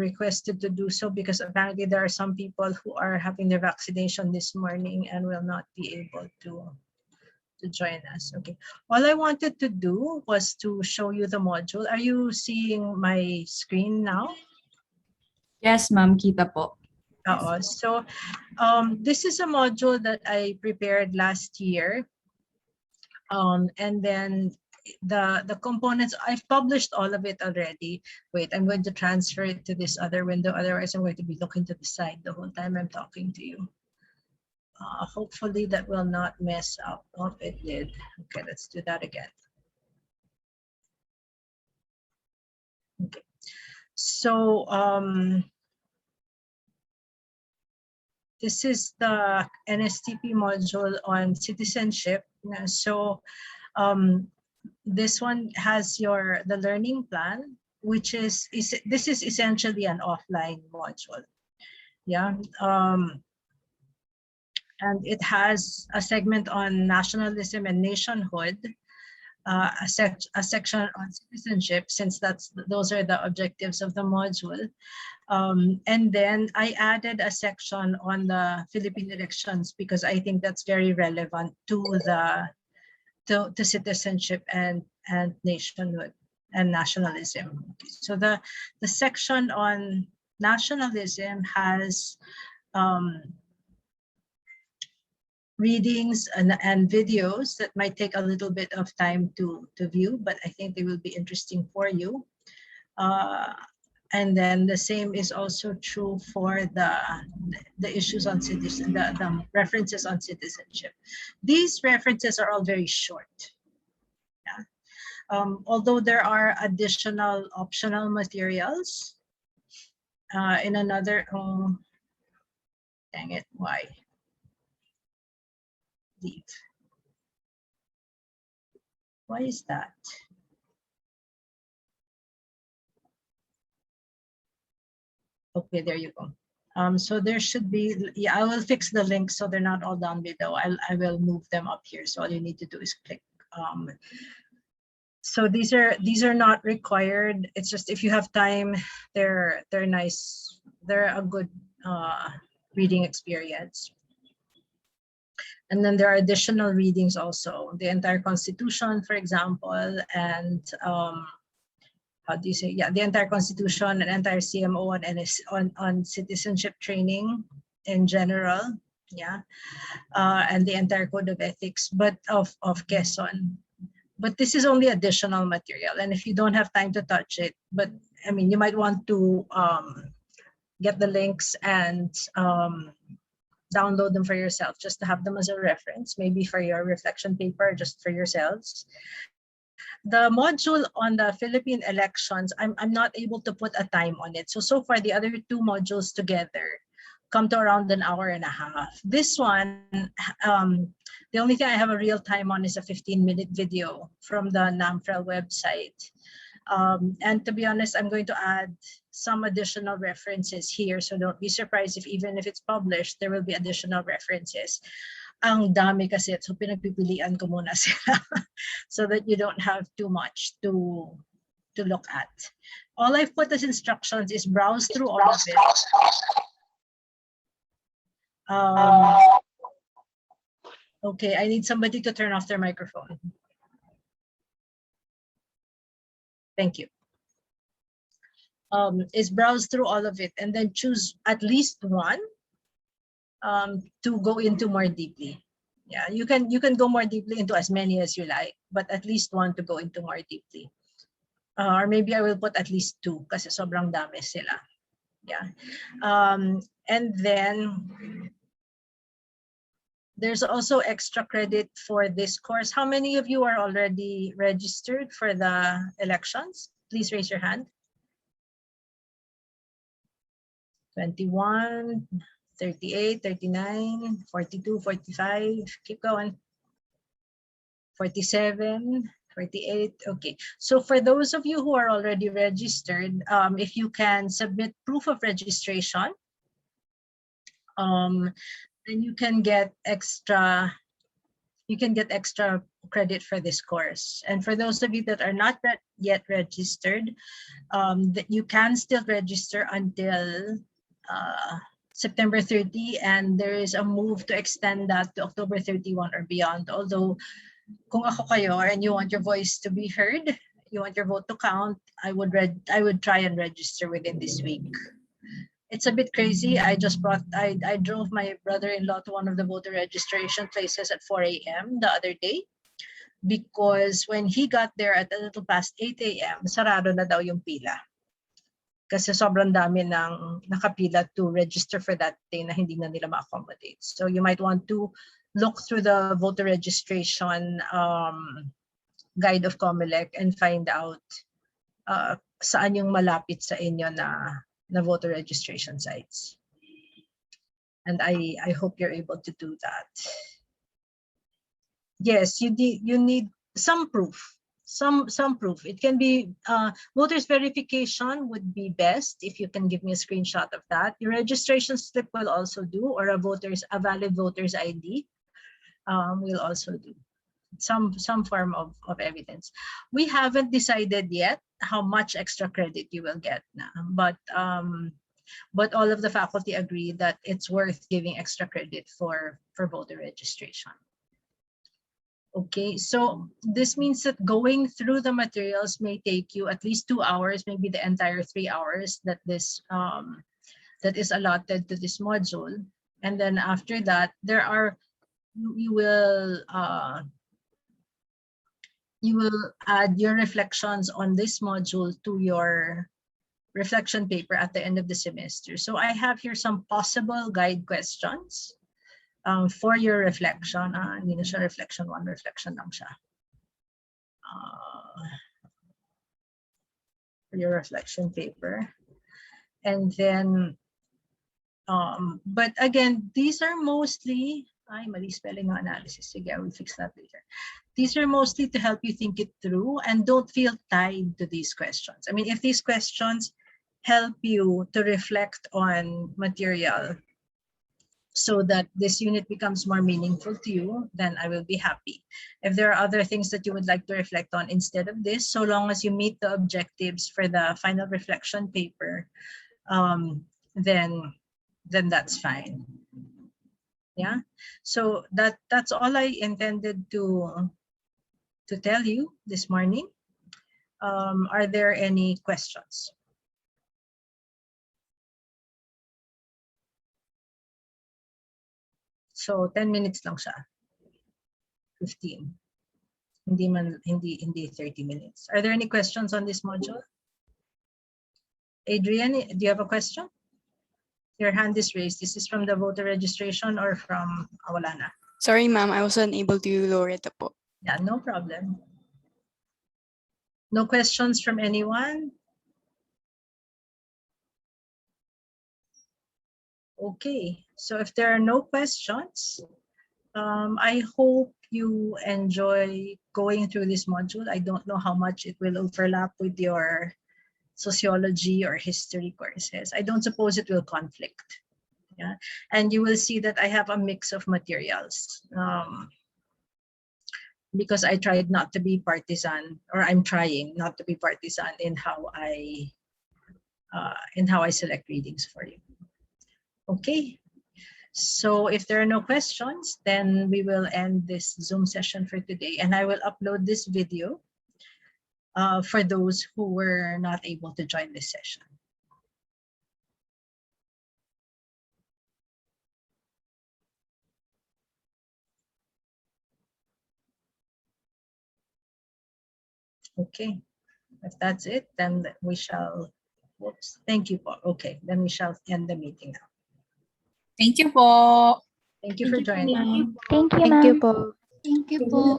requested to do so because apparently there are some people who are having their vaccination this morning and will not be able to join us. Okay, all I wanted to do was to show you the module. Are you seeing my screen now? Yes, ma'am, kita po. So this is a module that I prepared last year. And then the components, I've published all of it already. Wait, I'm going to transfer it to this other window. Otherwise, I'm going to be looking to the side the whole time I'm talking to you. Hopefully that will not mess up. Oh, it did. Okay, let's do that again. Okay, so this is the NSTP module on citizenship. So this one has the learning plan, which is this is essentially an offline module. Yeah. And it has a segment on nationalism and nationhood, a section on citizenship, since those are the objectives of the module. And then I added a section on the Philippine elections because I think that's very relevant to to citizenship and nationhood and nationalism. Okay. So the section on nationalism has readings and videos that might take a little bit of time to view, but I think they will be interesting for you. And then the same is also true for the issues on the references on citizenship. These references are all very short. Yeah. Although there are additional optional materials in another, dang it, why? Leave. Why is that? Okay, there you go. So there should be, yeah, I will fix the links so they're not all down below. I will move them up here. So all you need to do is click. So these are not required. It's just if you have time, they're nice. They're a good reading experience. And then there are additional readings also, the entire Constitution, for example, and how do you say? Yeah, the entire Constitution and entire CMO on citizenship training in general. Yeah, and the entire Code of Ethics, but of Quezon. But this is only additional material, and if you don't have time to touch it, but I mean, you might want to get the links and download them for yourself, just to have them as a reference, maybe for your reflection paper, just for yourselves. The module on the Philippine elections, I'm not able to put a time on it. So far, the other two modules together come to around an hour and a half. This one, the only thing I have a real time on is a 15-minute video from the NAMFREL website. And to be honest, I'm going to add some additional references here. So don't be surprised if even if it's published, there will be additional references. Ang dami kasi, so pinagpipilian ko muna sila so that you don't have too much to look at. All I've put as instructions is browse through all of it. Okay, I need somebody to turn off their microphone. Thank you. Is browse through all of it and then choose at least one to go into more deeply. Yeah, you can go more deeply into as many as you like, but at least one to go into more deeply. Or maybe I will put at least two kasi sobrang dami sila. Yeah. And then there's also extra credit for this course. How many of you are already registered for the elections? Please raise your hand. 21, 38, 39, 42, 45, keep going. 47, 48, okay. So for those of you who are already registered, if you can submit proof of registration, then you can get extra you can get extra credit for this course. And for those of you that are not yet registered, that you can still register until September 30, and there is a move to extend that to October 31 or beyond. Although, kung ako kayo and you want your voice to be heard, you want your vote to count, I would try and register within this week. It's a bit crazy. I drove my brother-in-law to one of the voter registration places at 4 a.m. the other day, because when he got there at a little past 8 a.m., sarado na daw yung pila. Kasi sobrang dami ng nakapila to register for that day na hindi na nila ma-accommodate. So you might want to look through the voter registration guide of COMELEC and find out saan yung malapit sa inyo na voter registration sites. And I hope you're able to do that. Yes, you need some proof. Some proof. It can be voters verification would be best if you can give me a screenshot of that. Your registration slip will also do, or a valid voter's ID will also do. Some form of evidence. We haven't decided yet how much extra credit you will get, but all of the faculty agree that it's worth giving extra credit for voter registration. Okay, so this means that going through the materials may take you at least 2 hours, maybe the entire 3 hours that this that is allotted to this module. And then after that, you will add your reflections on this module to your reflection paper at the end of the semester. So I have here some possible guide questions for your reflection. Hindi na siya reflection 1, reflection lang siya. For your reflection paper. And then, but again, these are mostly, mali spelling ng analysis. Sige, I will fix that later. These are mostly to help you think it through, and don't feel tied to these questions. I mean, if these questions help you to reflect on material so that this unit becomes more meaningful to you, then I will be happy. If there are other things that you would like to reflect on instead of this, so long as you meet the objectives for the final reflection paper, then that's fine. Yeah, so that's all I intended to tell you this morning. Are there any questions? So 10 minutes lang siya. 15. Hindi 30 minutes. Are there any questions on this module? Adrian, do you have a question? Your hand is raised. This is from the voter registration or from wala na? Sorry, ma'am, I was unable to lower it up. Yeah, no problem. No questions from anyone? Okay, so if there are no questions, I hope you enjoy going through this module. I don't know how much it will overlap with your sociology or history courses. I don't suppose it will conflict. Yeah, and you will see that I have a mix of materials because I tried not to be partisan, or I'm trying not to be partisan in how I select readings for you. Okay, so if there are no questions, then we will end this Zoom session for today, and I will upload this video for those who were not able to join this session. Okay, if that's it, then we shall, whoops, thank you, Paul. Okay, then we shall end the meeting now. Thank you po. Thank you for joining. Thank you, Thank you ma'am. po. Thank you po.